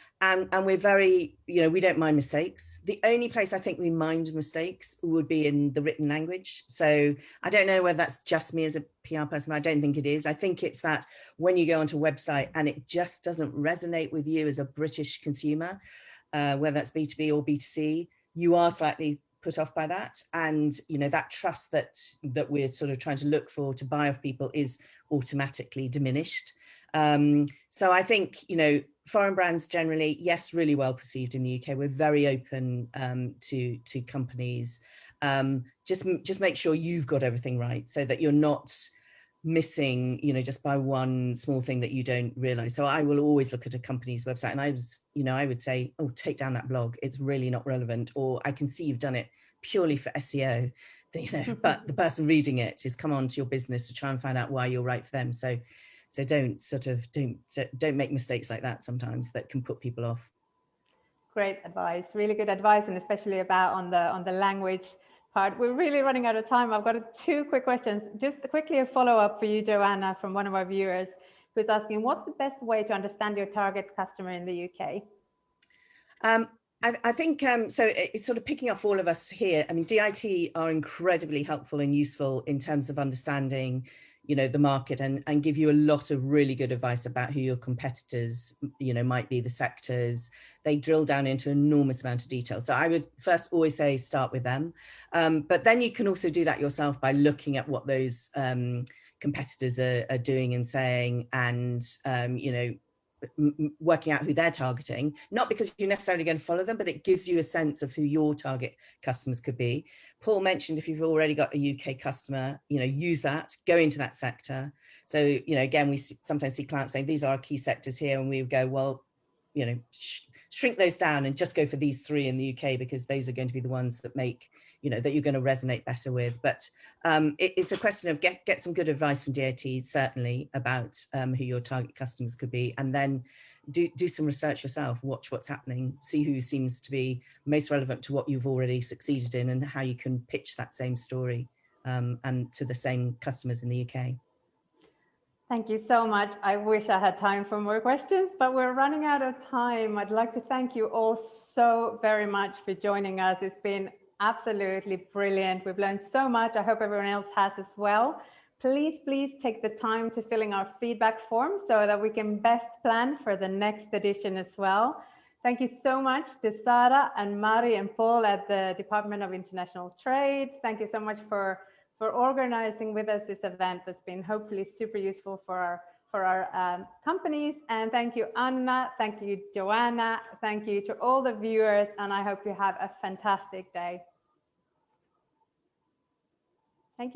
we're very, you know, we don't mind mistakes. The only place I think we mind mistakes would be in the written language. So I don't know whether that's just me as a PR person. I don't think it is. I think it's that when you go onto a website and it just doesn't resonate with you as a British consumer, whether that's B2B or B2C, you are slightly put off by that. And, you know, that trust that we're sort of trying to look for to buy off people is automatically diminished. So I think, you know, foreign brands generally, yes, really well perceived in the UK. We're very open to companies. Just make sure you've got everything right, so that you're not missing, you know, just by one small thing that you don't realize. So I will always look at a company's website and I would say, oh, take down that blog, it's really not relevant. Or I can see you've done it purely for SEO, you know, but the person reading it is come on to your business to try and find out why you're right for them. So don't make mistakes like that sometimes that can put people off. Great advice, really good advice, and especially about on the language part. We're really running out of time. I've got 2 quick questions. Just quickly a follow-up for you, Joanna, from one of our viewers who's asking, what's the best way to understand your target customer in the UK? I think so. It's sort of picking off all of us here. I mean, DIT are incredibly helpful and useful in terms of understanding, you know, the market and give you a lot of really good advice about who your competitors, you know, might be, the sectors. They drill down into an enormous amount of detail. So I would first always say start with them. But then you can also do that yourself by looking at what those competitors are doing and saying, and, you know, working out who they're targeting, not because you're necessarily going to follow them, but it gives you a sense of who your target customers could be. Paul mentioned if you've already got a UK customer, you know, use that, go into that sector. So, you know, again, we sometimes see clients saying these are our key sectors here, and we would go, well, you know, shrink those down and just go for these 3 in the UK, because those are going to be the ones that make, you know, that you're going to resonate better with. But it's a question of get some good advice from DIT, certainly, about who your target customers could be, and then do some research yourself, watch what's happening, see who seems to be most relevant to what you've already succeeded in, and how you can pitch that same story and to the same customers in the UK. Thank you so much. I wish I had time for more questions, but we're running out of time. I'd like to thank you all so very much for joining us. It's been absolutely brilliant. We've learned so much. I hope everyone else has as well. Please take the time to fill in our feedback form so that we can best plan for the next edition as well. Thank you so much to Sara and Mari and Paul at the Department of International Trade. Thank you so much for organizing with us this event that's been hopefully super useful for our companies. And thank you, Anna. Thank you, Joanna. Thank you to all the viewers. And I hope you have a fantastic day.